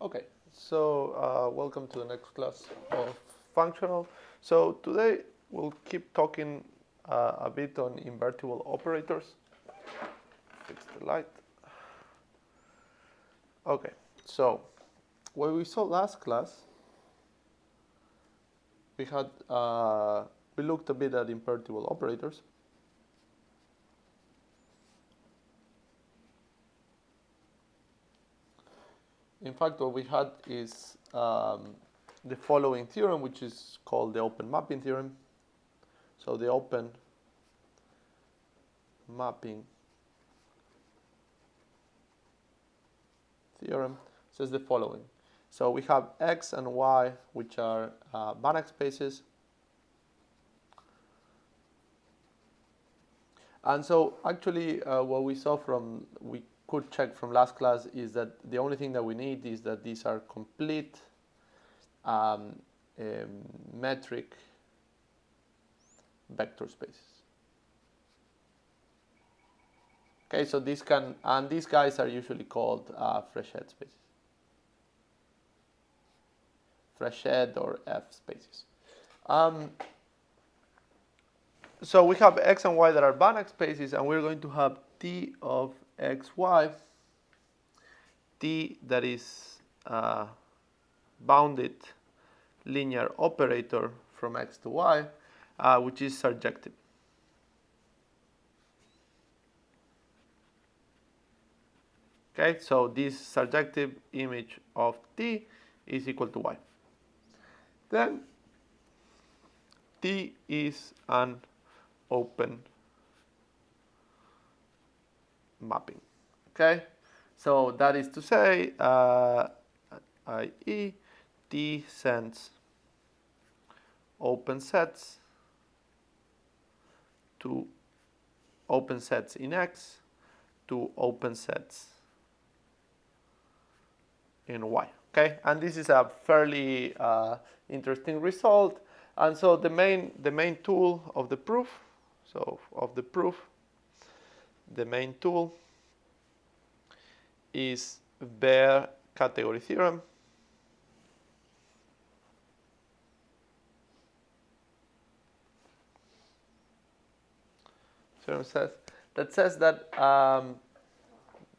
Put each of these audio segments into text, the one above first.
Okay, so welcome to the next class of functional. So today we'll keep talking a bit on invertible operators. Fix the light. Okay, so what we saw last class, we looked a bit at invertible operators. In fact, what we had is the following theorem, which is called the open mapping theorem. So the open mapping theorem says the following. So we have X and Y, which are Banach spaces. And so actually what we could check from last class is that the only thing that we need is that these are complete metric vector spaces. Okay, so these guys are usually called Frechet spaces. Frechet or F spaces. So we have X and Y that are Banach spaces, and we're going to have T of XY, T that is bounded linear operator from X to Y, which is surjective. Okay, so this surjective image of T is equal to Y. Then T is an open mapping. Okay, so that is to say, i.e., T sends open sets in X to open sets in Y. Okay, and this is a fairly interesting result. And so the main tool of the proof, the main tool is Baire category theorem. Theorem says that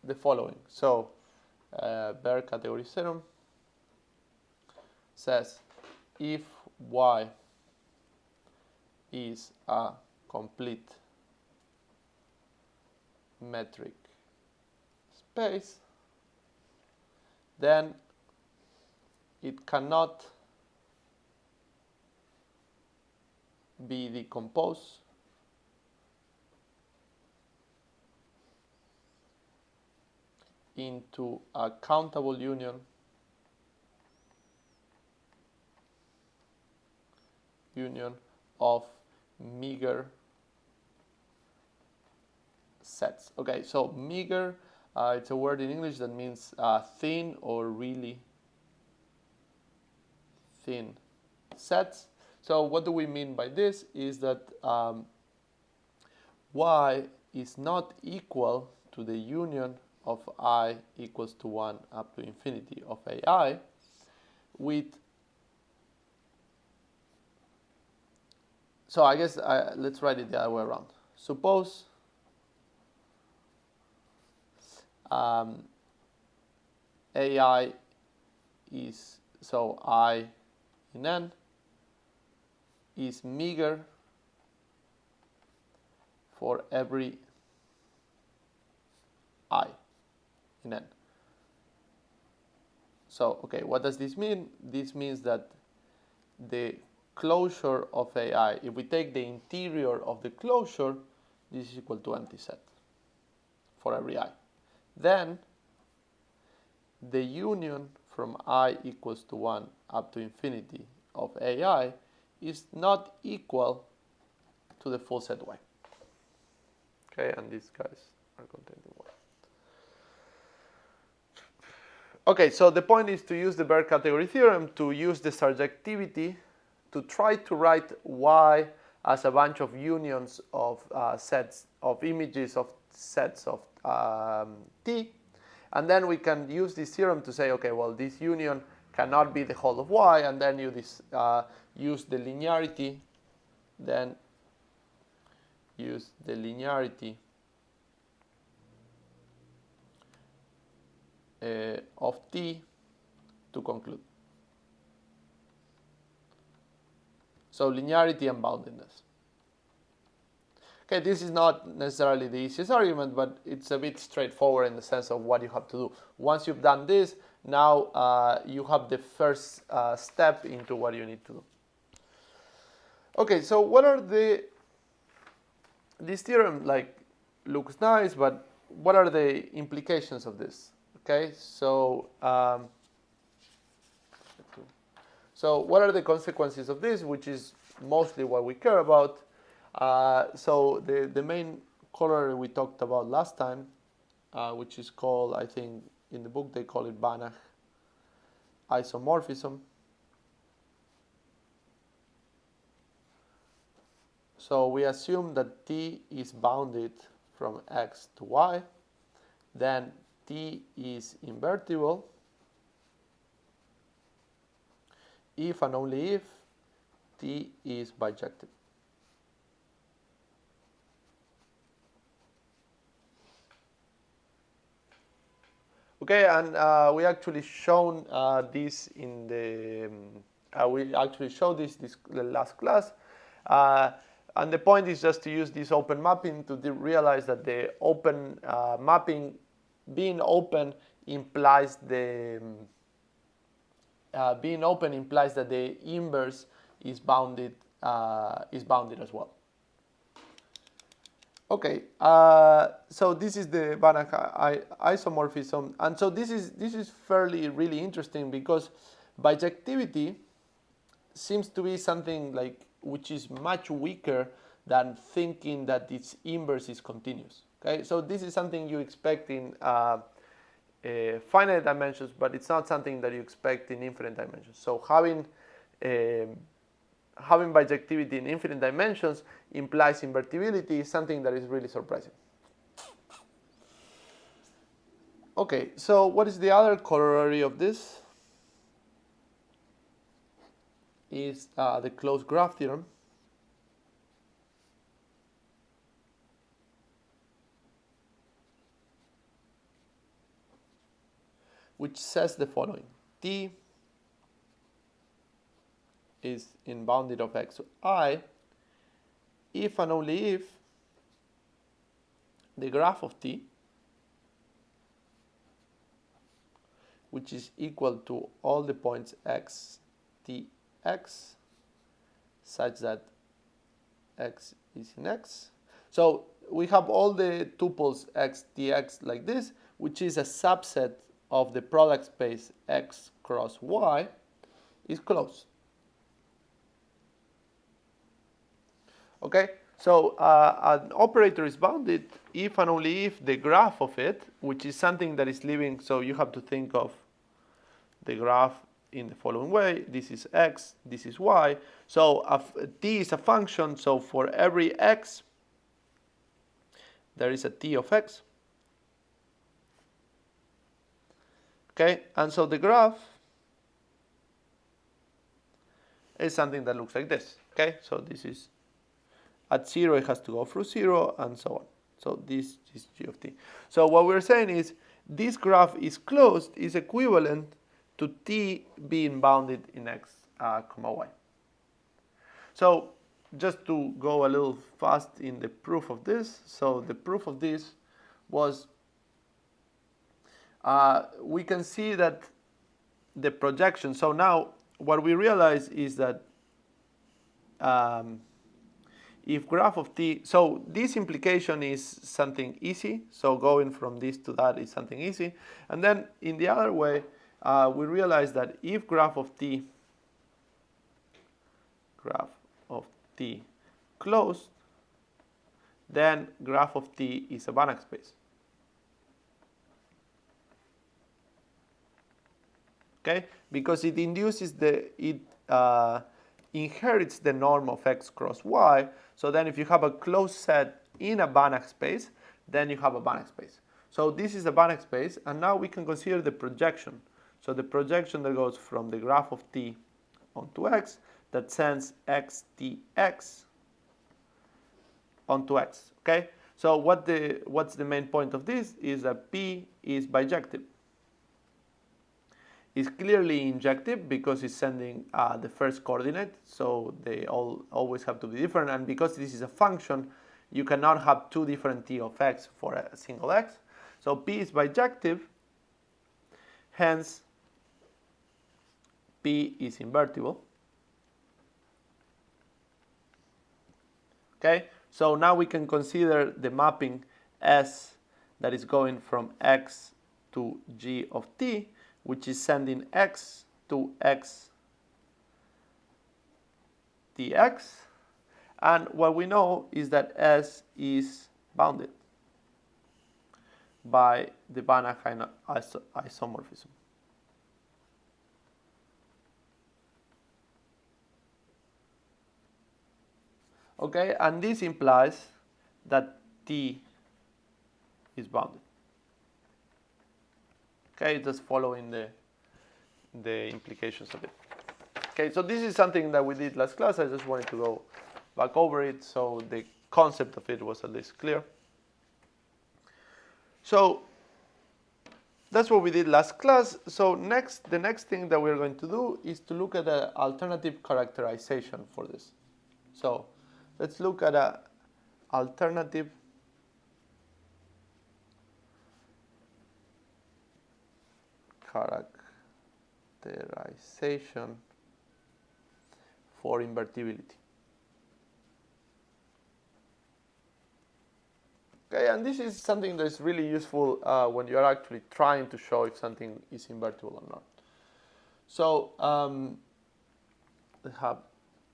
the following. So Baire category theorem says if Y is a complete metric space, then it cannot be decomposed into a countable union of meager sets. Okay, so meager, it's a word in English that means thin or really thin sets. So what do we mean by this is that Y is not equal to the union of I equals to 1 up to infinity of AI with, so I guess let's write it the other way around. Suppose AI is, so I in N is meager for every I in N. So, okay, what does this mean? This means that the closure of AI, if we take the interior of the closure, this is equal to empty set for every I. Then the union from I equals to 1 up to infinity of AI is not equal to the full set Y. Okay, and these guys are contained in Y. Okay, so the point is to use the Baire category theorem to use the surjectivity to try to write Y as a bunch of unions of sets of images of sets of T, And then we can use this theorem to say, okay, well, this union cannot be the whole of Y, and then you use the linearity, then use the linearity of T to conclude. So linearity and boundedness. Okay, this is not necessarily the easiest argument, but it's a bit straightforward in the sense of what you have to do. Once you've done this, now you have the first step into what you need to do. Okay, so what are this theorem looks nice, but what are the implications of this? Okay, so what are the consequences of this, which is mostly what we care about? So the main corollary we talked about last time, which is called, I think in the book they call it Banach isomorphism. So we assume that T is bounded from X to Y, then T is invertible if and only if T is bijective. Okay, and we actually shown this in the we actually showed this the last class, and the point is just to use this open mapping to realize that the open mapping being open implies that the inverse is bounded as well. Okay, so this is the Banach isomorphism, and so this is really interesting because bijectivity seems to be something which is much weaker than thinking that its inverse is continuous. Okay, so this is something you expect in finite dimensions, but it's not something that you expect in infinite dimensions. So having bijectivity in infinite dimensions implies invertibility is something that is really surprising. Okay, so what is the other corollary of this? Is the closed graph theorem, which says the following: T is in bounded of X to I if and only if the graph of T, which is equal to all the points X, T, X, such that X is in X. So we have all the tuples X, T, X like this, which is a subset of the product space X cross Y, is closed. Okay, so an operator is bounded if and only if the graph of it, which is something that is living, so you have to think of the graph in the following way: this is X, this is Y. So T is a function, so for every X, there is a T of X. Okay, and so the graph is something that looks like this. Okay, so this is at 0, it has to go through 0, and so on. So this is G of T. So what we're saying is this graph is closed is equivalent to T being bounded in X, comma Y. So just to go a little fast in the proof of this, so the proof of this was we can see that the projection, so now what we realize is that if graph of T, so this implication is something easy, so going from this to that is something easy, and then in the other way, we realize that if graph of T closed, then graph of T is a Banach space. Okay, because it induces inherits the norm of X cross Y. So then if you have a closed set in a Banach space, then you have a Banach space. So this is the Banach space, and now we can consider the projection. So the projection that goes from the graph of t onto x that sends x tx onto x. Okay. So what's the main point of this is that P is bijective. It's clearly injective because it's sending the first coordinate, so they always have to be different. And because this is a function, you cannot have two different t of x for a single x. So P is bijective, hence P is invertible. Okay, so now we can consider the mapping S that is going from x to g of t, which is sending x to x dx. And what we know is that S is bounded by the Banach isomorphism. Okay, and this implies that T is bounded. Okay, just following the implications of it. Okay, so this is something that we did last class. I just wanted to go back over it so the concept of it was at least clear. So that's what we did last class. So the next thing that we're going to do is to look at an alternative characterization for this. So let's look at an alternative characterization for invertibility. Okay, and this is something that is really useful when you are actually trying to show if something is invertible or not. So we have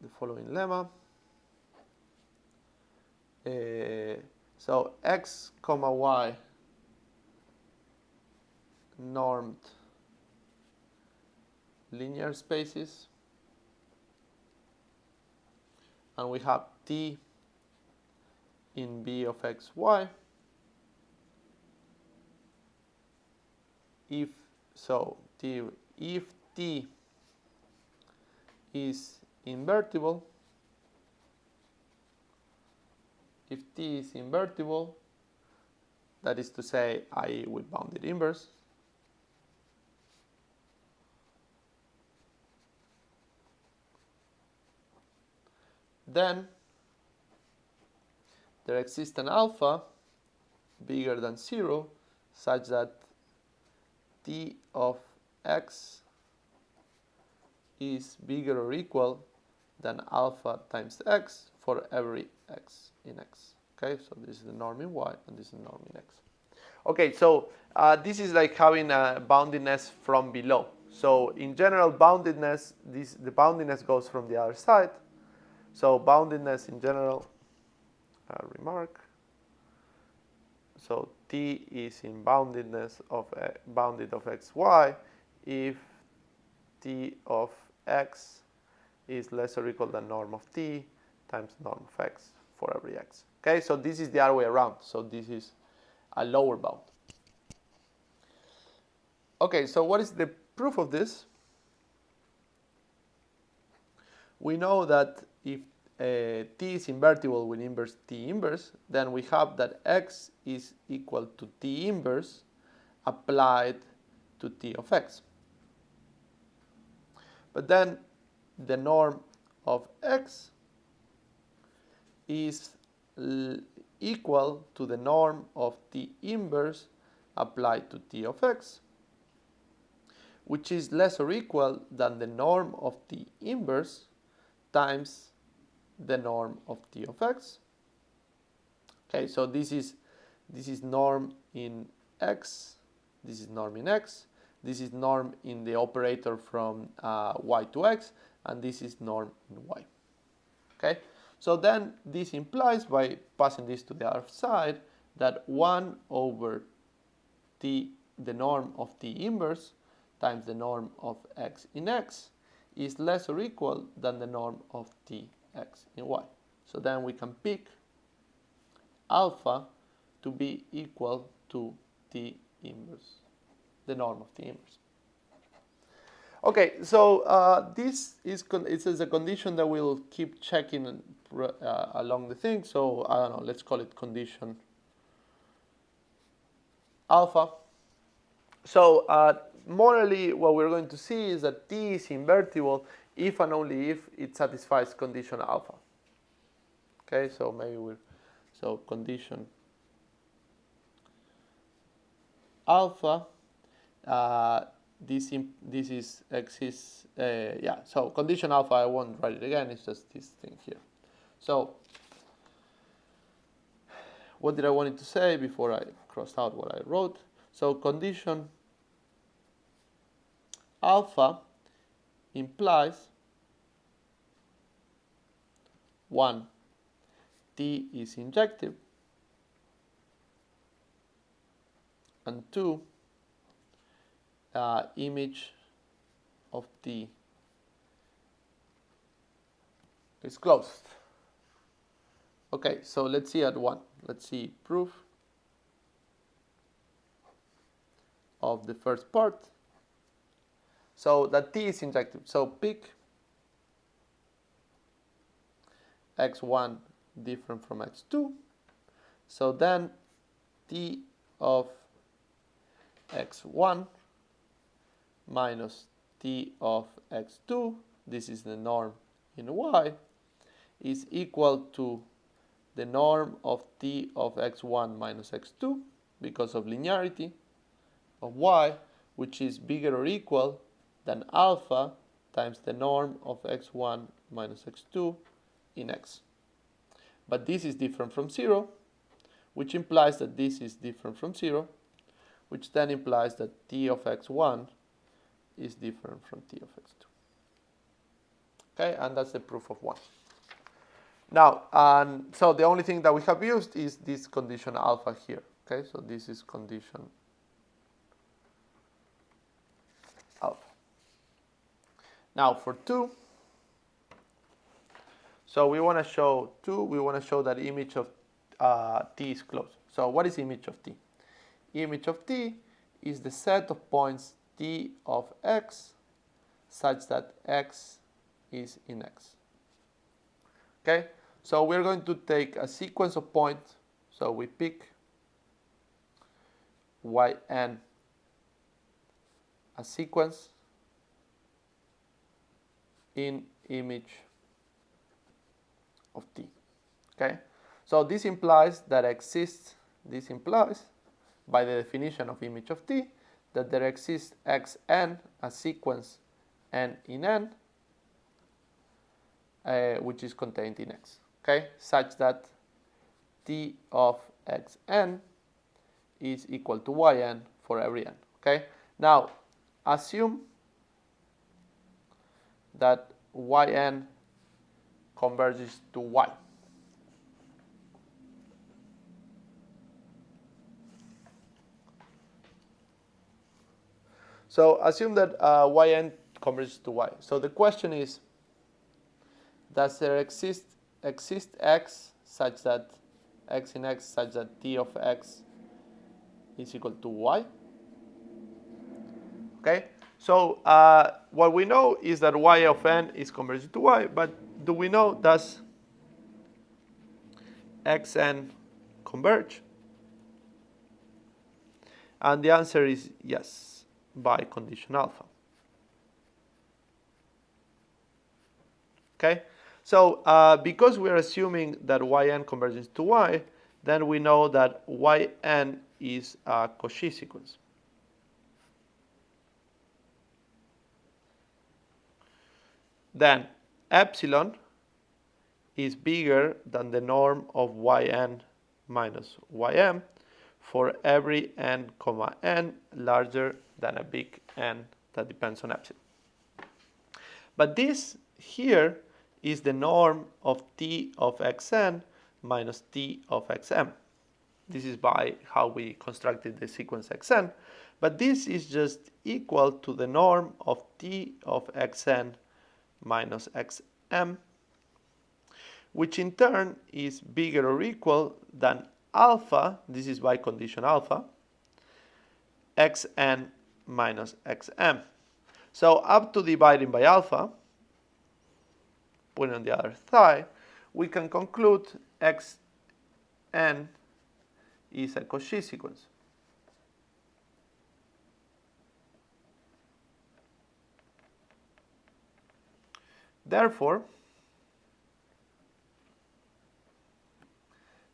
the following lemma. So x comma y normed linear spaces, and we have t in B of x, y. If t is invertible, that is to say, i.e. with bounded inverse, then there exists an alpha bigger than 0 such that t of x is bigger or equal than alpha times x for every x in x. Okay, so this is the norm in y and this is the norm in x. Okay, so this is like having a boundedness from below. So in general, boundedness, the boundedness goes from the other side. So boundedness in general, remark. So t is in boundedness of bounded of x, y if t of x is less or equal than norm of t times norm of x for every x. Okay, so this is the other way around. So this is a lower bound. Okay, so what is the proof of this? We know that if t is invertible with inverse t inverse, then we have that x is equal to t inverse applied to t of x. But then the norm of x is equal to the norm of t inverse applied to t of x, which is less or equal than the norm of t inverse times the norm of t of x. Okay, so this is norm in x, this is norm in x, this is norm in the operator from y to x, and this is norm in y. Okay, so then this implies, by passing this to the other side, that 1 over t, the norm of t inverse, times the norm of x in x, is less or equal than the norm of t x in y. So then we can pick alpha to be equal to T inverse, the norm of T inverse. Okay, so this is a condition that we'll keep checking along the thing. So I don't know, let's call it condition alpha. So morally, what we're going to see is that T is invertible if and only if it satisfies condition alpha. Okay, so maybe so condition alpha. This exists. Yeah. So condition alpha. I won't write it again. It's just this thing here. So what did I want it to say before I crossed out what I wrote? So condition alpha implies 1, T is injective, and 2, image of T is closed. Okay, so let's see at 1. Let's see proof of the first part. So that T is injective. So pick x1 different from x2. So then T of x1 minus T of x2, this is the norm in y, is equal to the norm of T of x1 minus x2 because of linearity of y, which is bigger or equal than alpha times the norm of x1 minus x2 in x. But this is different from 0, which implies that this is different from 0, which then implies that T of x1 is different from T of x2. Okay, and that's the proof of 1. Now, so the only thing that we have used is this condition alpha here. Okay, so this is condition alpha. Now for 2, so we want to show 2, we want to show that image of T is closed. So what is image of T? Image of T is the set of points T of x such that x is in x. Okay, so we're going to take a sequence of points. So we pick yn, a sequence in image of T. Okay, so this implies that exists, this implies by the definition of image of T that there exists xn, a sequence n in n, which is contained in x, okay, such that T of xn is equal to yn for every n, okay. Now, assume that yn converges to y. So assume that yn converges to y. So the question is, does there exist x such that x in x such that T of x is equal to y? Okay, so what we know is that y of n is converging to y, but do we know does xn converge? And the answer is yes, by condition alpha. Okay, so because we're assuming that yn converges to y, then we know that yn is a Cauchy sequence. Then epsilon is bigger than the norm of yn minus ym for every n comma n larger than a big N that depends on epsilon. But this here is the norm of T of xn minus T of xm. This is by how we constructed the sequence xn, but this is just equal to the norm of T of xn minus xm, which in turn is bigger or equal than alpha, this is by condition alpha, xn minus xm. So up to dividing by alpha, putting on the other side, we can conclude xn is a Cauchy sequence. Therefore,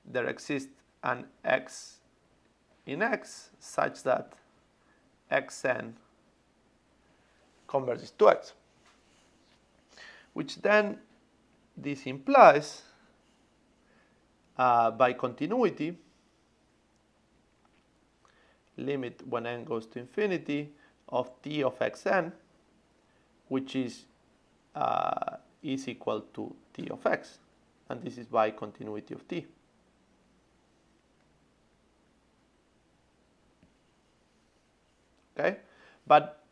there exists an x in x such that xn converges to x, which then this implies by continuity limit when n goes to infinity of t of xn, which is equal to t of x, and this is by continuity of t. Okay, but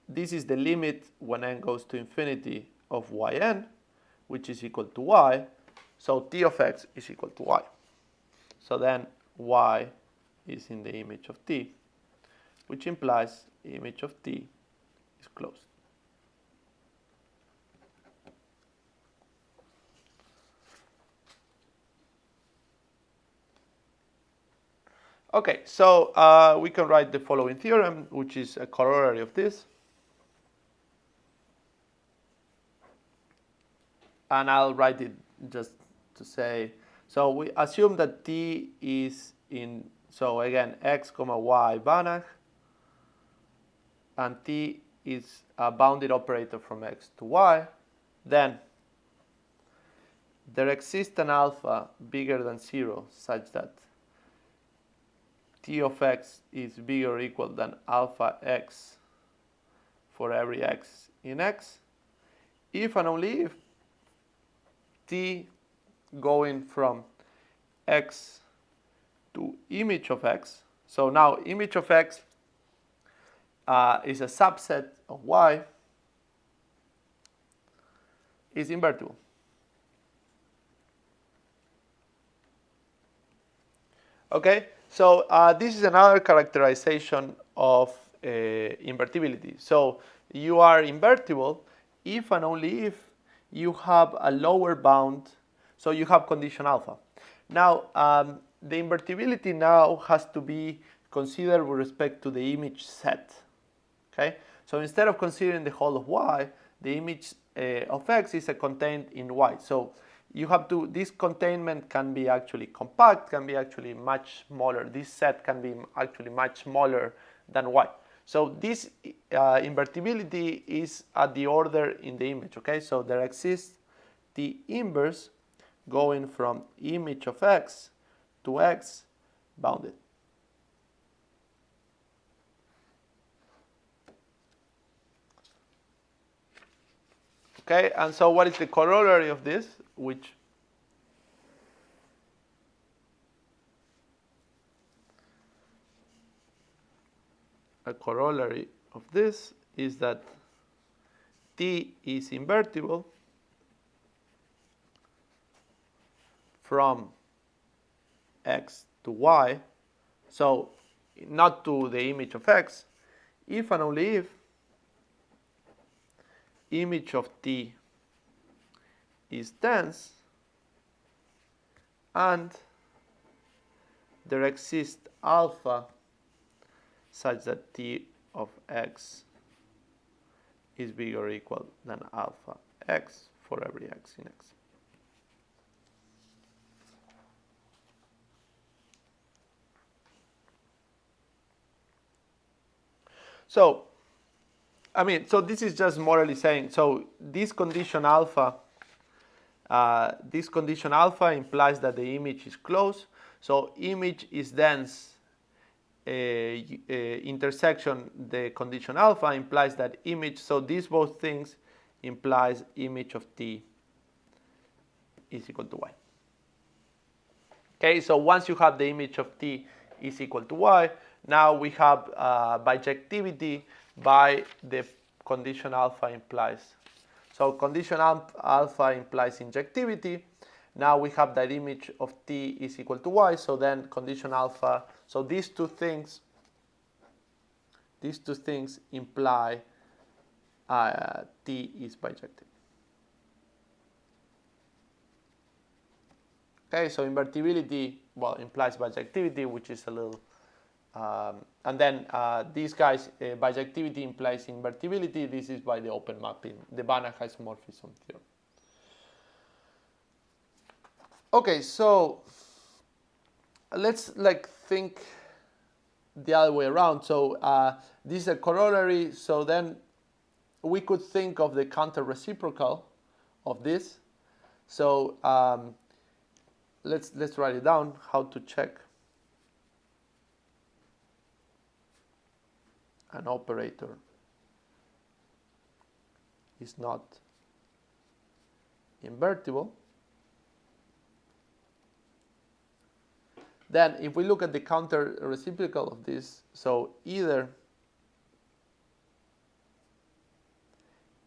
this is the limit when n goes to infinity of yn, which is equal to y, so t of x is equal to y. So then y is in the image of t, which implies image of t is closed. Okay, so we can write the following theorem, which is a corollary of this. And I'll write it just to say, so we assume that t is in, so again, x comma y Banach, and t is a bounded operator from x to y, then there exists an alpha bigger than 0 such that t of x is bigger or equal than alpha x for every x in x, if and only if t going from x to image of x. So now image of x is a subset of y, is invertible. Okay, so this is another characterization of invertibility. So you are invertible if and only if you have a lower bound, so you have condition alpha. Now, the invertibility now has to be considered with respect to the image set. Okay, so instead of considering the whole of y, the image of x is contained in y. So you have to, this containment can be actually compact, can be actually much smaller. This set can be actually much smaller than y. So this invertibility is at the order in the image, okay? So there exists the inverse going from image of x to x bounded. Okay, and so what is the corollary of this? Which a corollary of this is that t is invertible from x to y, so not to the image of x, if and only if image of t is dense and there exists alpha such that t of x is bigger or equal than alpha x for every x in x. So, I mean, so this is just morally saying, so this condition alpha implies that the image is closed. So image is dense intersection the condition alpha implies that image, so these both things implies image of t is equal to y. Okay, so once you have the image of t is equal to y, now we have bijectivity by the condition alpha implies. So condition alpha implies injectivity. Now we have that image of t is equal to y, so then condition alpha, so these two things these two things imply T is bijective. Okay, so invertibility, well, implies bijectivity, which is a little, and then these guys, bijectivity implies invertibility. This is by the open mapping, the Banach isomorphism theorem. Okay, so let's think the other way around. So this is a corollary. So then we could think of the counter reciprocal of this. So let's write it down. How to check an operator is not invertible. Then if we look at the counter reciprocal of this, so either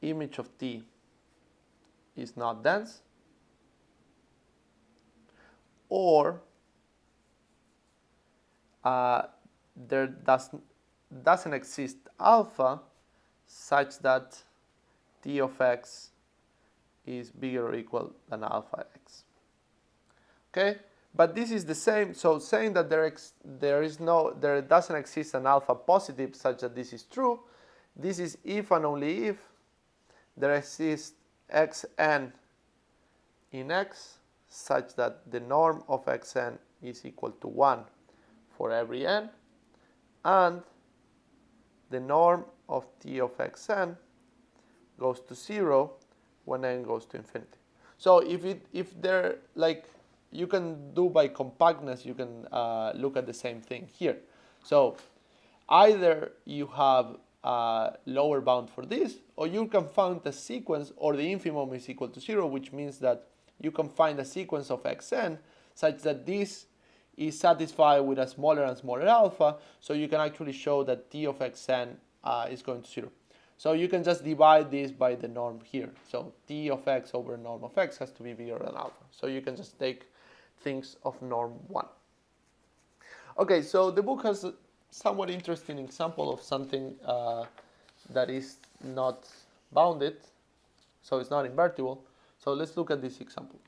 image of T is not dense, or there doesn't exist alpha such that T of x is bigger or equal than alpha x. Okay, but this is the same. So saying that there doesn't exist an alpha positive such that this is true. This is if and only if there exists xn in x such that the norm of xn is equal to 1 for every n, and the norm of T of xn goes to 0 when n goes to infinity. So if they're like, you can do by compactness, you can look at the same thing here. So either you have a lower bound for this, or you can find a sequence, or the infimum is equal to 0, which means that you can find a sequence of xn such that this is satisfied with a smaller and smaller alpha, so you can actually show that T of xn is going to 0. So you can just divide this by the norm here. So T of x over norm of x has to be bigger than alpha. So you can just take things of norm 1. Okay, so the book has a somewhat interesting example of something that is not bounded, so it's not invertible. So let's look at this example.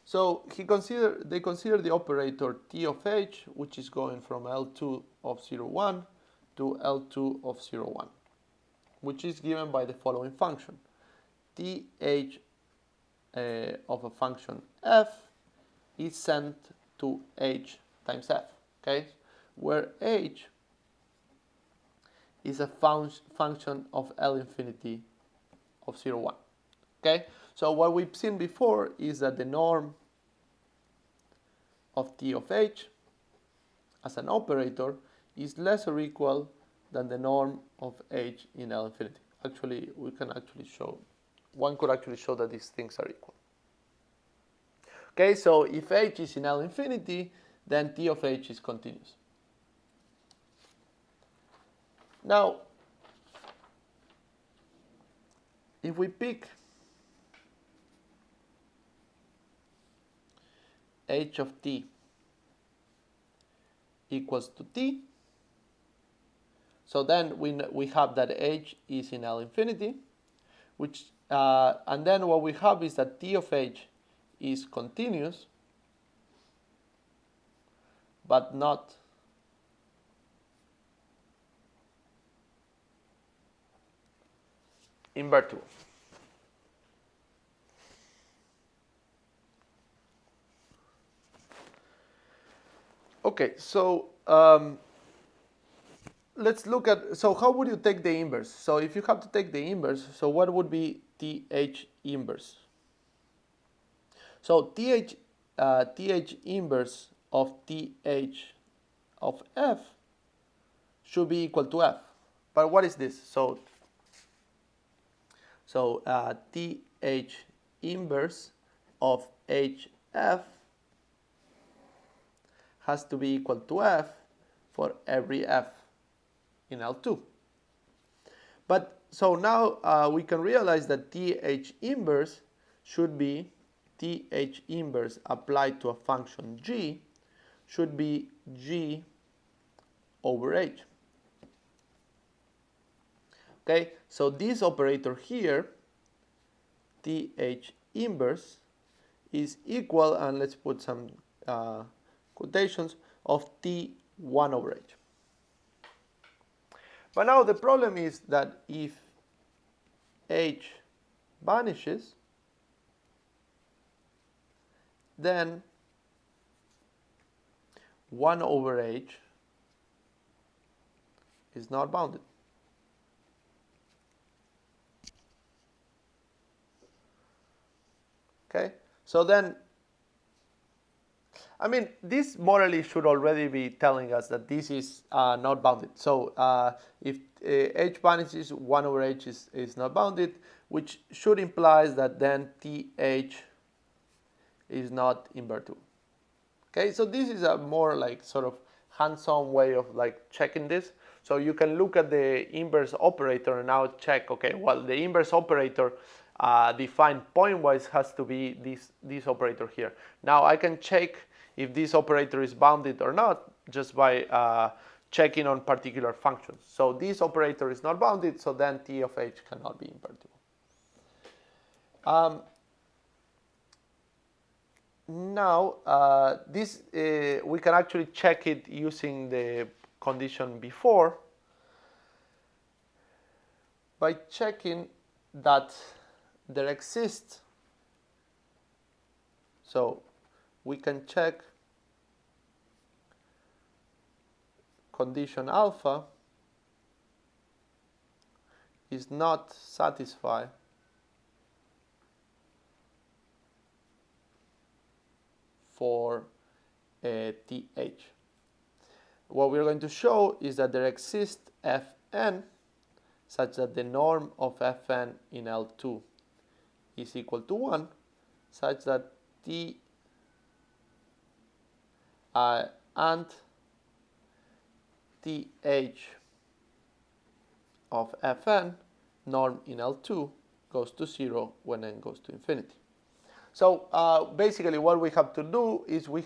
So they consider the operator T of h, which is going from L2 of 0, 1 to L2 of 0, 1, which is given by the following function. Th of a function f is sent to h times f, okay, where h is a function of L infinity of 0, 1. Okay, so what we've seen before is that the norm of T of h as an operator is less or equal than the norm of h in L infinity. Actually, one could actually show that these things are equal. Okay, so if h is in L infinity, then T of h is continuous. Now, if we pick h of t equals to t, so then we have that h is in L infinity, which and then what we have is that T of h is continuous, but not invertible. Okay, so let's look at, so how would you take the inverse? So if you have to take the inverse, so what would be TH inverse? So TH inverse of TH of F should be equal to F. But what is this? So TH inverse of HF has to be equal to F for every F in L2. But so now we can realize that TH inverse should be TH inverse applied to a function g, should be G over H. Okay, so this operator here, TH inverse, is equal, and let's put some quotations, of T1 over H. But now the problem is that if H vanishes, then 1 over H is not bounded. Okay, so then, I mean, this morally should already be telling us that this is not bounded. So if H vanishes, 1 over H is not bounded, which should imply that then TH is not invertible. Okay, so this is a more like sort of hands-on way of like checking this. So you can look at the inverse operator and now check, okay, well, the inverse operator defined point-wise has to be this operator here. Now I can check if this operator is bounded or not just by checking on particular functions. So this operator is not bounded, so then T of H cannot be invertible. Now, this we can actually check it using the condition before by checking that there exists. So we can check condition alpha is not satisfied for TH. What we're going to show is that there exists Fn such that the norm of Fn in L2 is equal to 1, such that T and TH of Fn norm in L2 goes to 0 when n goes to infinity. So basically what we have to do is we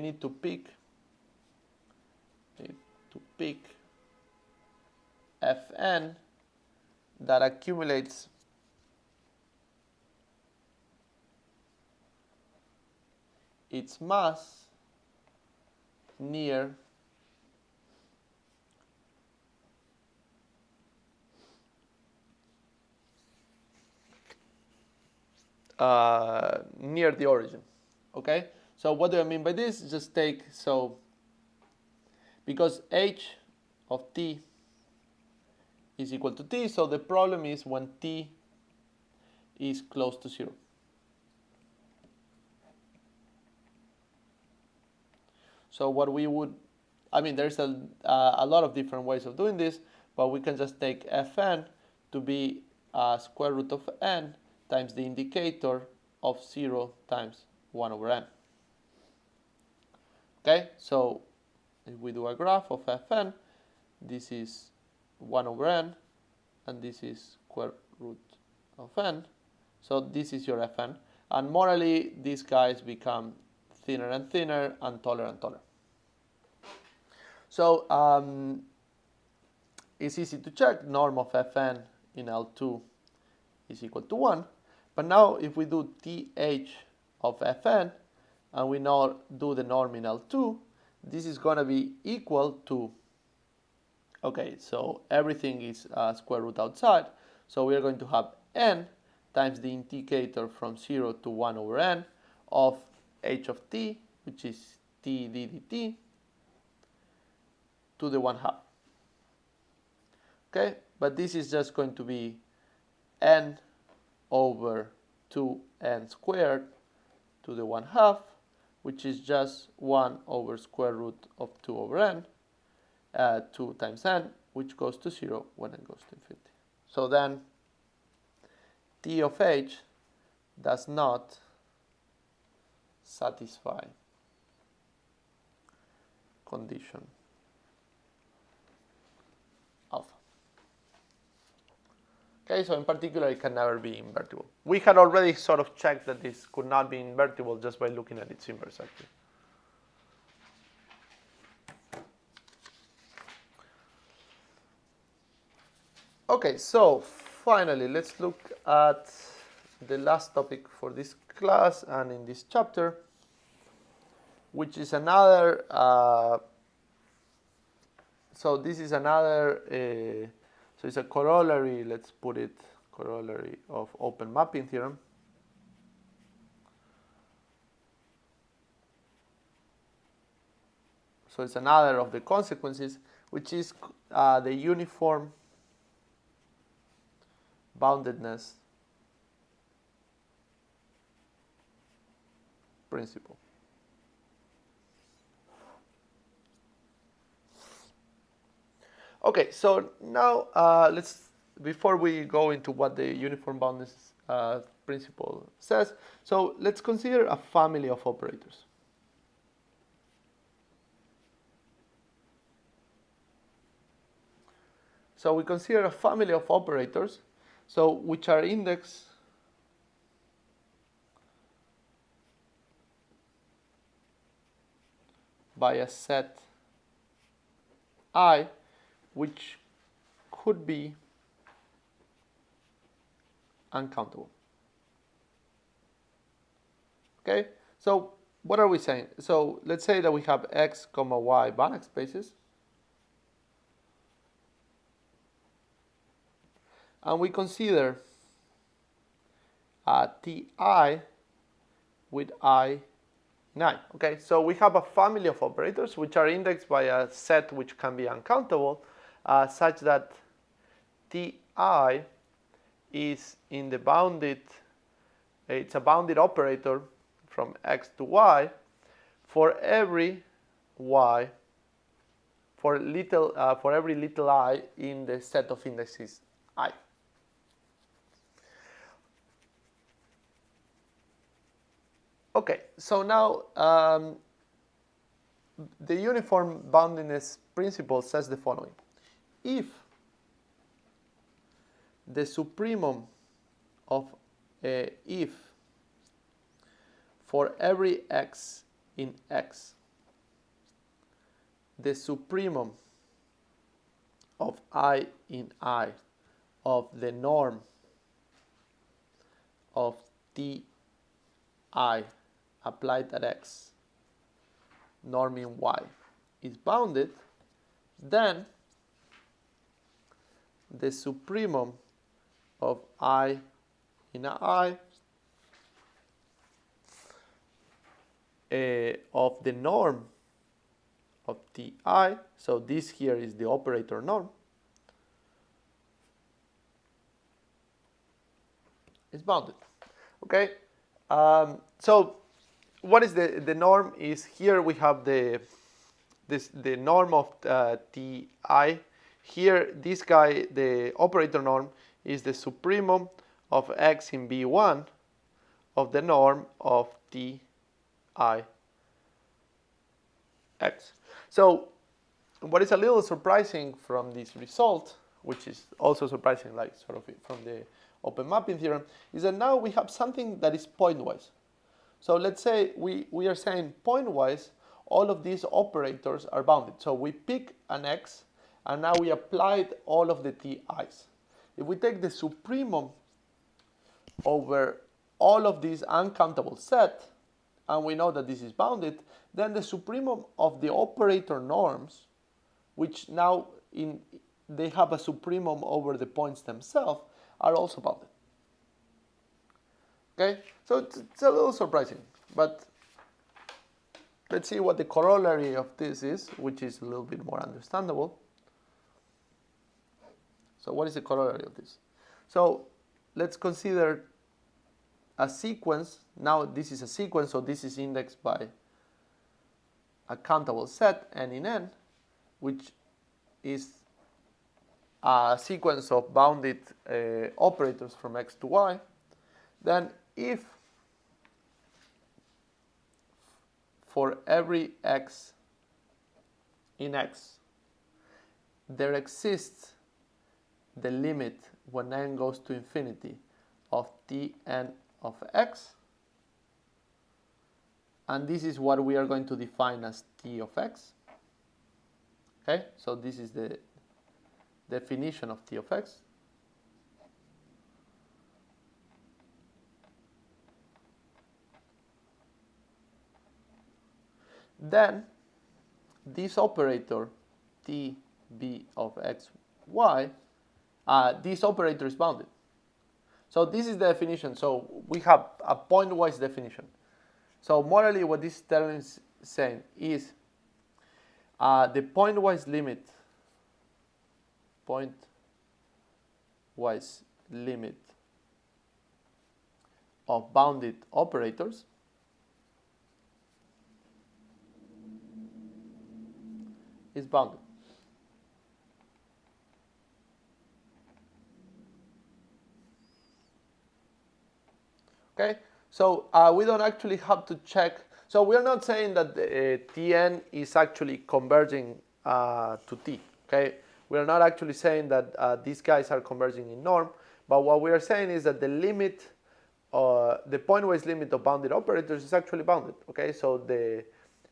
need to pick Fn that accumulates its mass near the origin. Okay, so what do I mean by this? Just take, so because H of T is equal to T, so the problem is when T is close to 0. So what we would, I mean, there's a lot of different ways of doing this, but we can just take Fn to be square root of n times the indicator of 0 times 1 over n. Okay, so if we do a graph of Fn, this is 1 over n, and this is square root of n. So this is your Fn. And morally, these guys become thinner and thinner and taller. So it's easy to check. Norm of Fn in L2 is equal to 1. But now if we do TH of Fn, and we now do the norm in L2, this is going to be equal to, okay, so everything is square root outside. So we are going to have n times the indicator from 0 to 1 over n of h of t, which is t d dt, to the 1/2. Okay, but this is just going to be n over 2n squared to the 1/2, which is just 1 over square root of 2 over n, 2 times n, which goes to 0 when n goes to infinity. So then T of h does not satisfy condition alpha. Okay, so in particular it can never be invertible. We had already sort of checked that this could not be invertible just by looking at its inverse actually. Okay, so finally, let's look at the last topic for this class and in this chapter, which is another, so this is another, so it's a corollary, let's put it, corollary of open mapping theorem. So it's another of the consequences, which is the uniform boundedness principle. Okay, so now before we go into what the uniform boundedness principle says, so let's consider a family of operators. So we consider a family of operators, so which are indexed by a set I, which could be uncountable. Okay, so what are we saying? So let's say that we have x, y Banach spaces, and we consider Ti with I in I. Okay, so we have a family of operators which are indexed by a set which can be uncountable, such that Ti is in the bounded, it's a bounded operator from x to y for every y, for every little I in the set of indexes I. Okay, so now the uniform boundedness principle says the following. If the supremum of if for every x in x, the supremum of I in I of the norm of Ti applied at x, norm in y, is bounded, then the supremum of I in I of the norm of Ti, so this here is the operator norm, is bounded. Okay, so what is the norm? Is here we have the norm of Ti. Here, this guy, the operator norm, is the supremum of x in B1 of the norm of Ti x. So what is a little surprising from this result, which is also surprising, like sort of from the open mapping theorem, is that now we have something that is pointwise. So let's say we are saying pointwise, all of these operators are bounded. So we pick an x, and now we applied all of the Ti's. If we take the supremum over all of these uncountable set, and we know that this is bounded, then the supremum of the operator norms, which now they have a supremum over the points themselves, are also bounded. Okay, so it's a little surprising, but let's see what the corollary of this is, which is a little bit more understandable. So what is the corollary of this? So let's consider a sequence. Now this is a sequence, so this is indexed by a countable set n in n, which is a sequence of bounded operators from x to y. Then if for every x in x there exists the limit when n goes to infinity of Tn of x, and this is what we are going to define as T of x. Okay, so this is the definition of T of x. then this operator tb of x, y, this operator is bounded. So this is the definition. So we have a point-wise definition. So morally, what this term is saying is the point-wise limit of bounded operators is bounded. Okay, so we don't actually have to check. So we're not saying that Tn is actually converging to T. Okay, we're not actually saying that these guys are converging in norm. But what we are saying is that the limit, the pointwise limit of bounded operators is actually bounded. Okay, so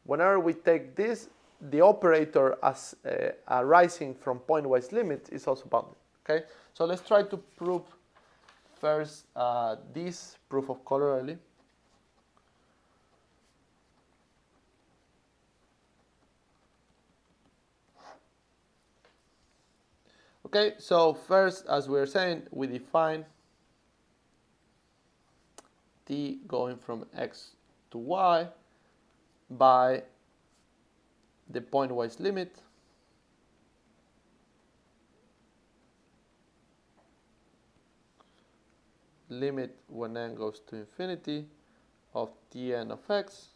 whenever we take this, the operator as arising from pointwise limit is also bounded. Okay, so let's try to prove first this proof of corollary. Okay, so first, as we were saying, we define t going from x to y by the pointwise limit when n goes to infinity of Tn of x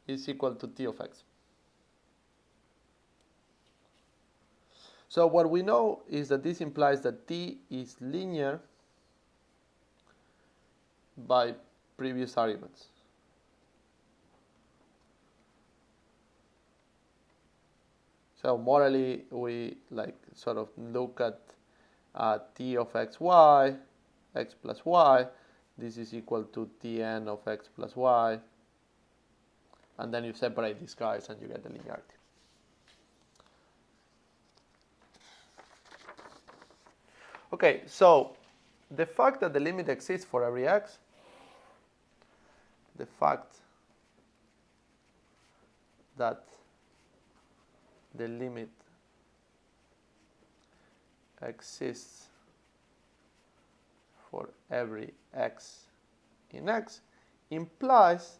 is equal to T of x. So what we know is that this implies that T is linear by previous arguments. So morally, we sort of look at T of xy, x plus y. This is equal to Tn of x plus y. And then you separate these guys and you get the linearity. Okay, so the fact that the limit exists for every x, the fact that the limit exists for every x in x implies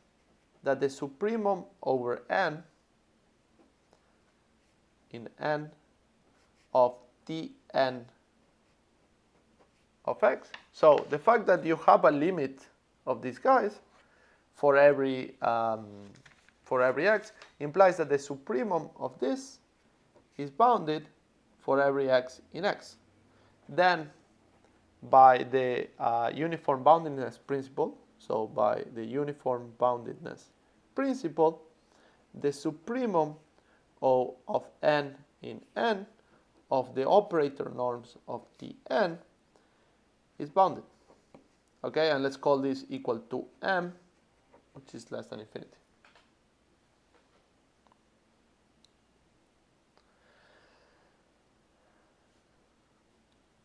that the supremum over n in n of Tn of x. So the fact that you have a limit of these guys for every x implies that the supremum of this is bounded for every x in x. Then by the uniform boundedness principle, so by the uniform boundedness principle, the supremum of n in n of the operator norms of Tn is bounded. Okay, and let's call this equal to m, which is less than infinity.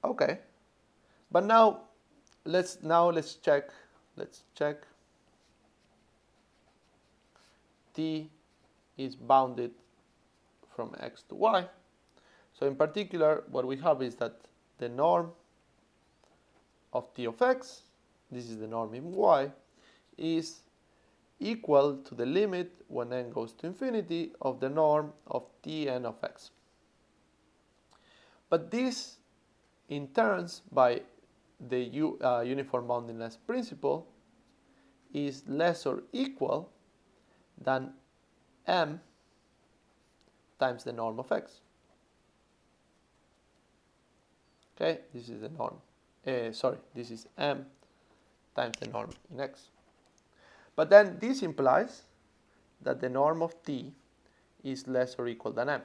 Okay, but now let's check. Let's check. T is bounded from x to y. So in particular, what we have is that the norm of T of x, this is the norm in y, is equal to the limit when n goes to infinity of the norm of Tn of x. But this, in turns, by the uniform boundedness principle, is less or equal than m times the norm of x. Okay, this is the norm. This is m times the norm in x. But then this implies that the norm of t is less or equal than m,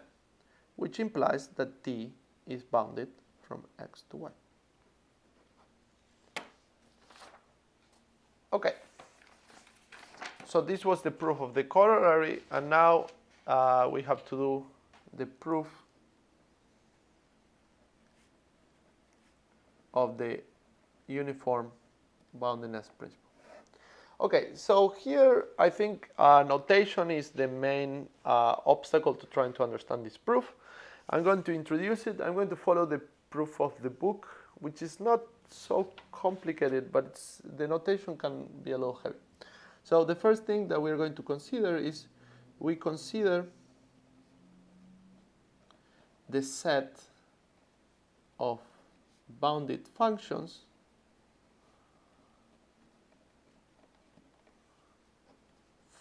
which implies that t is bounded from x to y. Okay, so this was the proof of the corollary, and now we have to do the proof of the uniform boundedness principle. Okay, so here I think notation is the main obstacle to trying to understand this proof. I'm going to introduce it. I'm going to follow the proof of the book, which is not so complicated, but the notation can be a little heavy. So the first thing that we're going to consider is we consider the set of bounded functions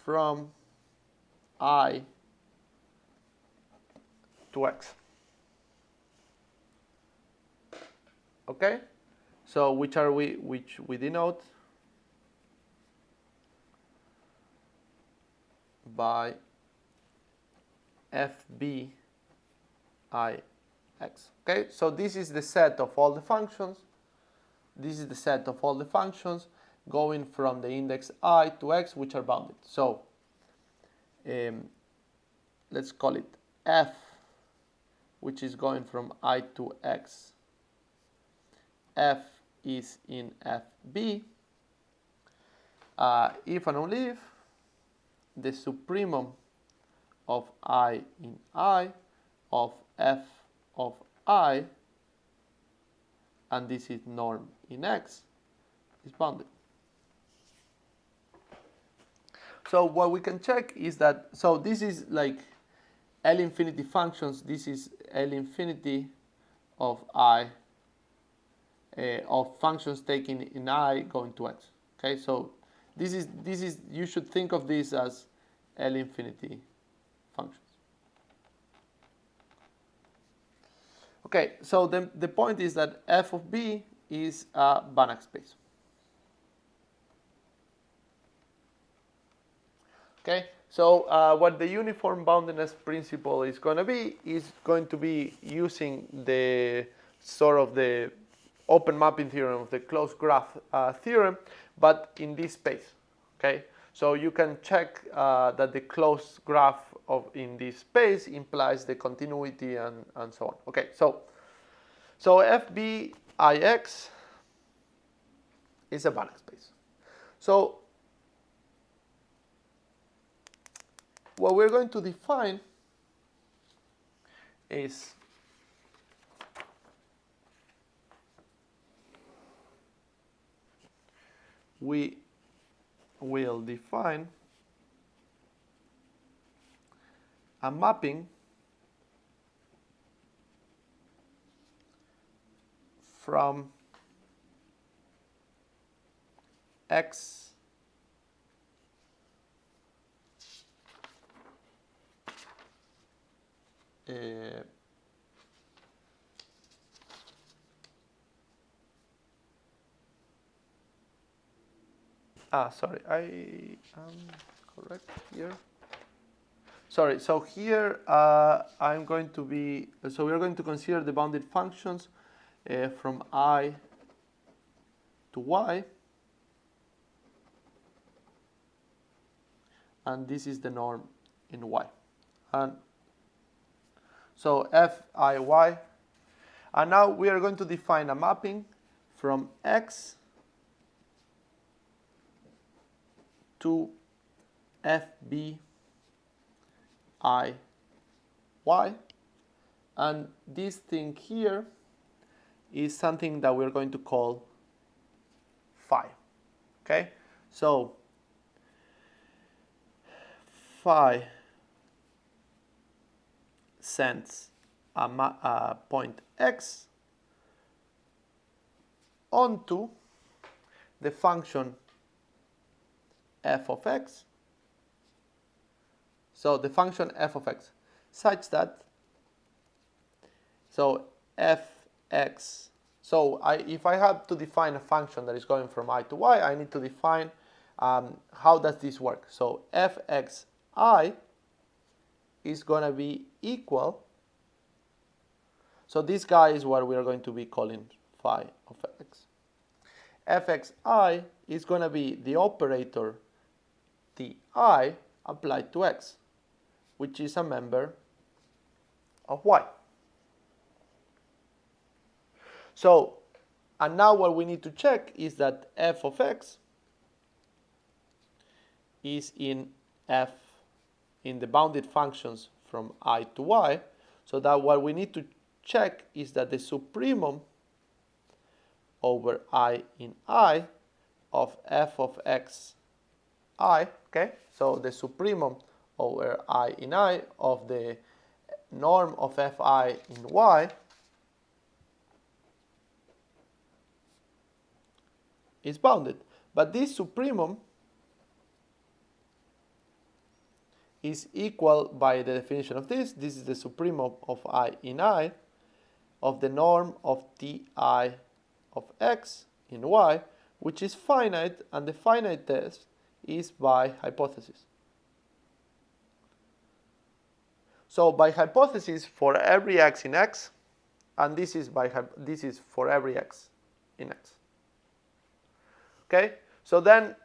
from I to x. Okay? So which we denote by FB Ix. Okay? So this is the set of all the functions. This is the set of all the functions going from the index I to x, which are bounded. So let's call it f, which is going from I to x. F is in FB. If and only if the supremum of I in I of f of I, and this is norm in x, is bounded. So what we can check is that, so this is like L infinity functions. This is L infinity of I, of functions taken in I going to x. Okay, so this is you should think of this as L infinity functions. Okay, so the point is that f of b is a Banach space. Okay, so what the uniform boundedness principle is going to be using the sort of the open mapping theorem of the closed graph theorem, but in this space. Okay, so you can check that the closed graph in this space implies the continuity and so on. Okay, so FBIX is a Banach space. So what we're going to define is we will define a mapping from X sorry, I am correct here. Sorry, so here I'm going to be, so we're going to consider the bounded functions from I to Y, and this is the norm in Y. And so FIY, and now we are going to define a mapping from X to FBIY, and this thing here is something that we're going to call phi. Okay, so phi sends a point X onto the function f of x. So the function f of x such that, so fx, so if I have to define a function that is going from I to y, I need to define how does this work. So fxi is going to be equal, so this guy is what we are going to be calling phi of x. Fxi is going to be the operator the I applied to x, which is a member of y. So, and now what we need to check is that f of x is in f, in the bounded functions from I to y, so that what we need to check is that the supremum over I in I of f of x I, okay, so the supremum over I in I of the norm of fi in y is bounded. But this supremum is equal, by the definition of this is the supremum of I in I of the norm of ti of x in y, which is finite, and the finite test is by hypothesis. So by hypothesis for every x in x, and this is for every x in x. Okay, so then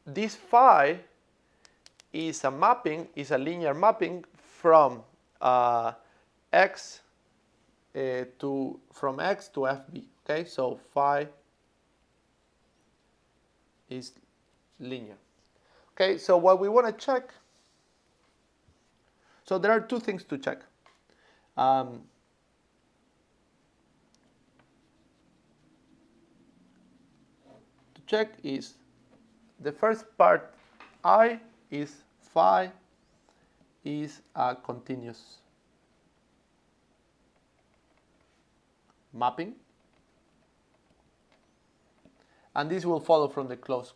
this phi is a mapping, is a linear mapping from x to fb. Okay, so phi is linear. Okay, so what we want to check, so there are two things to check. To check is the first part, I is phi is a continuous mapping, and this will follow from the closed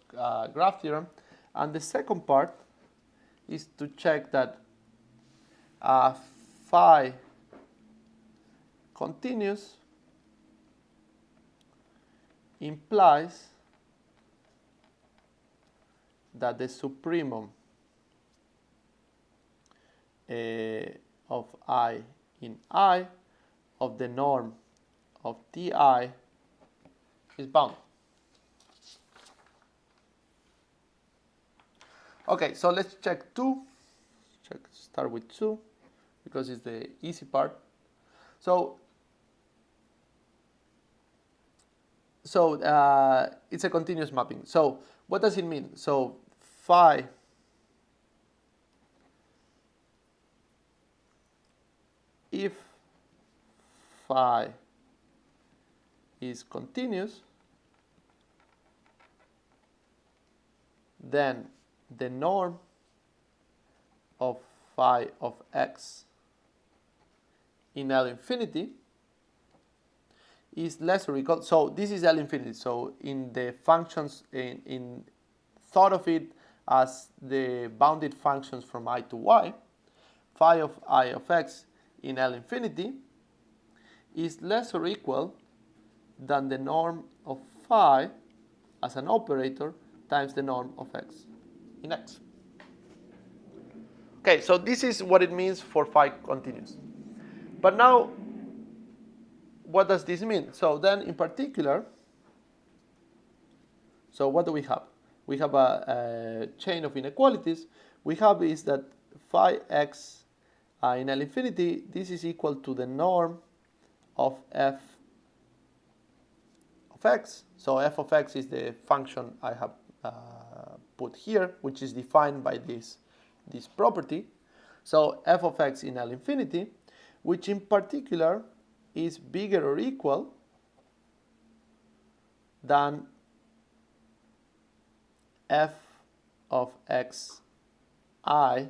graph theorem. And the second part is to check that phi continuous implies that the supremum of I in I of the norm of ti is bound. Okay, so let's check 2. Start with 2 because it's the easy part. So it's a continuous mapping. So what does it mean? So phi if phi is continuous, then the norm of phi of x in L infinity is less or equal. So this is L infinity. So in the functions, in thought of it as the bounded functions from I to y, phi of I of x in L infinity is less or equal than the norm of phi as an operator times the norm of x in x. Okay, so this is what it means for phi continuous. But now, what does this mean? So then, in particular, so what do we have? We have a chain of inequalities. We have is that phi x in L infinity, this is equal to the norm of f of x. So f of x is the function I have put here, which is defined by this property. So f of x in L infinity, which in particular is bigger or equal than f of x I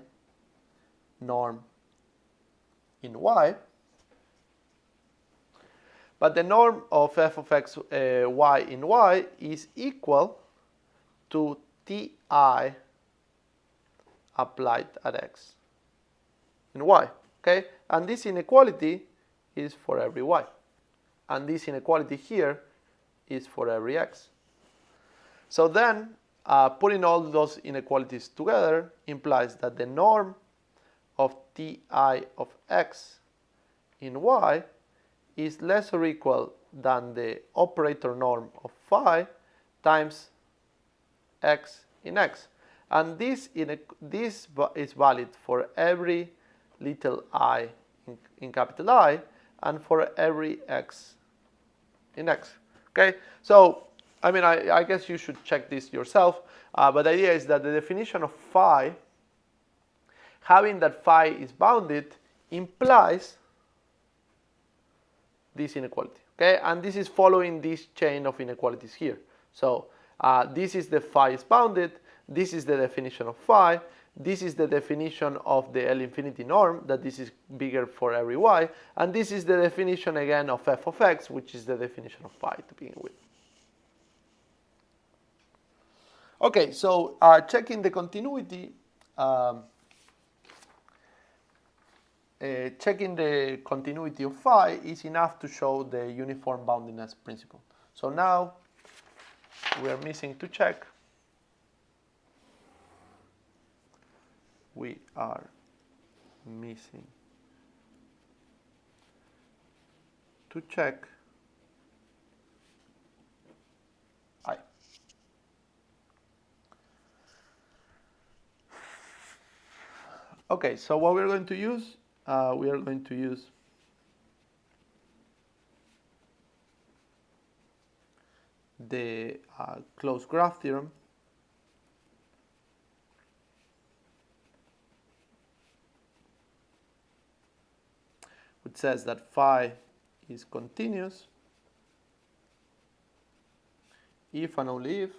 norm in y. But the norm of f of x y in y is equal to ti applied at x in y. Okay, and this inequality is for every y, and this inequality here is for every x. So then, putting all those inequalities together implies that the norm of ti of x in y is less or equal than the operator norm of phi times x in x. And this is valid for every little I in capital I and for every x in x. Okay, so I mean, I guess you should check this yourself, but the idea is that the definition of phi, having that phi is bounded, implies this inequality, okay? And this is following this chain of inequalities here. So this is the phi is bounded, this is the definition of phi, this is the definition of the L infinity norm, that this is bigger for every y, and this is the definition again of f of x, which is the definition of phi to begin with. Okay, so checking the continuity, checking the continuity of phi is enough to show the uniform boundedness principle. So now we are missing to check. We are missing to check I. Okay, so what we're going to use, we are going to use the closed graph theorem, which says that phi is continuous if and only if,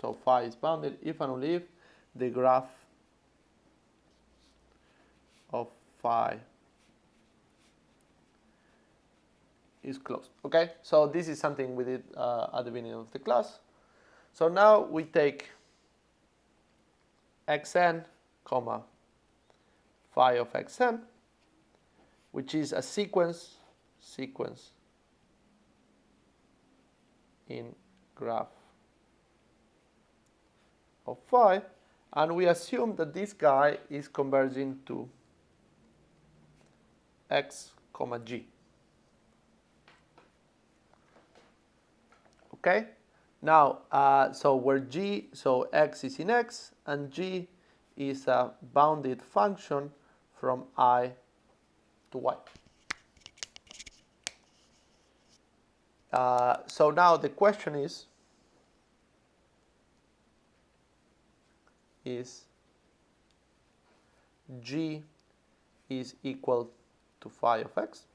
so phi is bounded if and only if the graph of phi is closed. Okay, so this is something we did at the beginning of the class. So now we take xn comma phi of xn, which is a sequence in graph of phi, and we assume that this guy is converging to x comma g. Okay, now so where g, so x is in x and g is a bounded function from I to y. So now the question is g is equal to phi of x?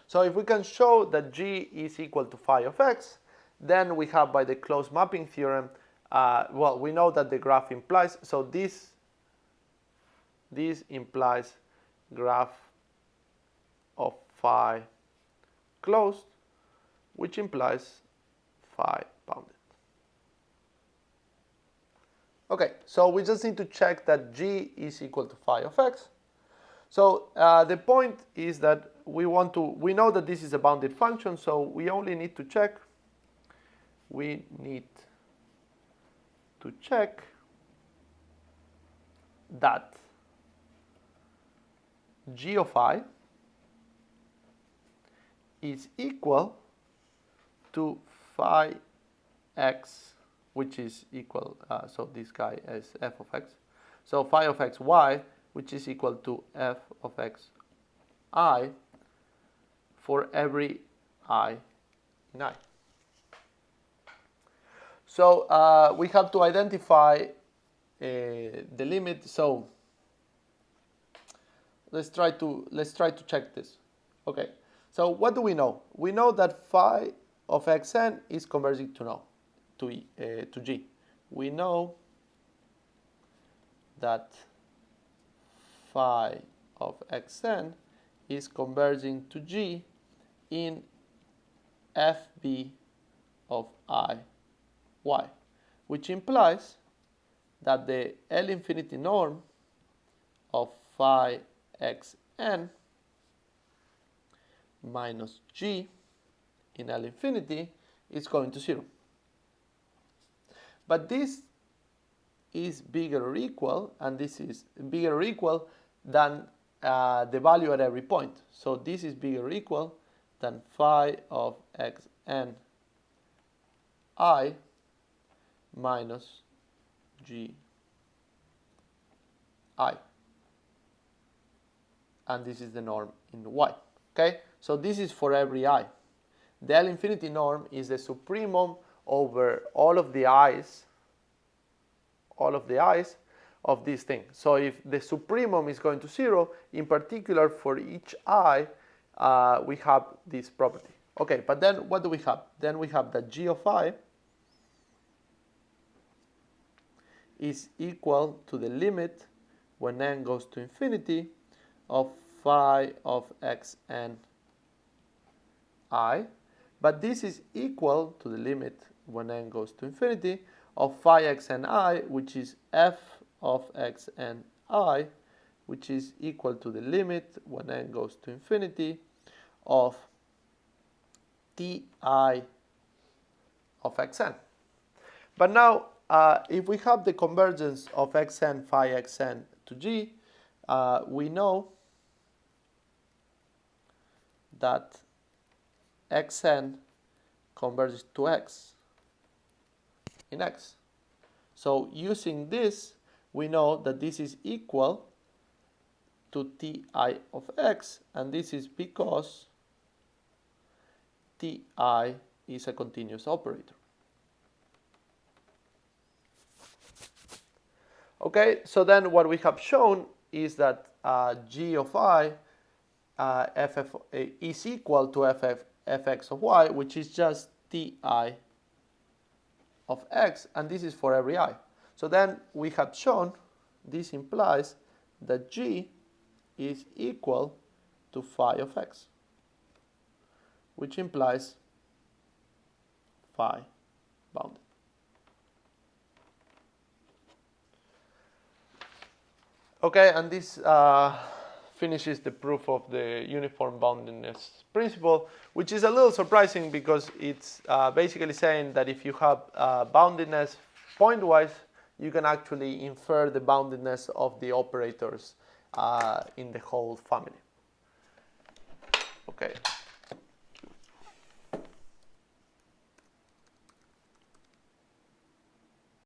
So if we can show that g is equal to phi of x, then we have, by the closed mapping theorem, well, we know that the graph implies, so this implies graph of phi closed, which implies phi bounded. Okay, so we just need to check that g is equal to phi of x. So the point is that we know that this is a bounded function, so we only need to check, that g of I is equal to phi x, which is equal, so this guy is f of x. So phi of x y, which is equal to f of x I for every I in I. So we have to identify the limit. So let's try to check this. Okay. So what do we know? We know that phi of xn is converging to g. We know that phi of xn is converging to g in fb of I y, which implies that the L infinity norm of phi xn minus g in L infinity is going to 0. But this is bigger or equal, and this is bigger or equal than the value at every point. So this is bigger or equal than phi of xn I minus g I. And this is the norm in y. Okay? So this is for every I. the L infinity norm is the supremum over all of the i's of this thing. So if the supremum is going to 0, in particular for each I, we have this property. Okay, but then what do we have? Then we have that g of I is equal to the limit when n goes to infinity of phi of x and I, but this is equal to the limit when n goes to infinity of phi x and I, which is f of x and I, which is equal to the limit when n goes to infinity of ti of xn. But now, if we have the convergence of xn phi xn to g, we know that xn converges to x in x. So using this, we know that this is equal to ti of x, and this is because ti is a continuous operator. Okay, so then what we have shown is that g of I is equal to fx of y, which is just ti of x, and this is for every I. So then we have shown, this implies that g is equal to phi of x, which implies phi bounded. Okay, and this finishes the proof of the uniform boundedness principle, which is a little surprising because it's basically saying that if you have boundedness pointwise, you can actually infer the boundedness of the operators in the whole family.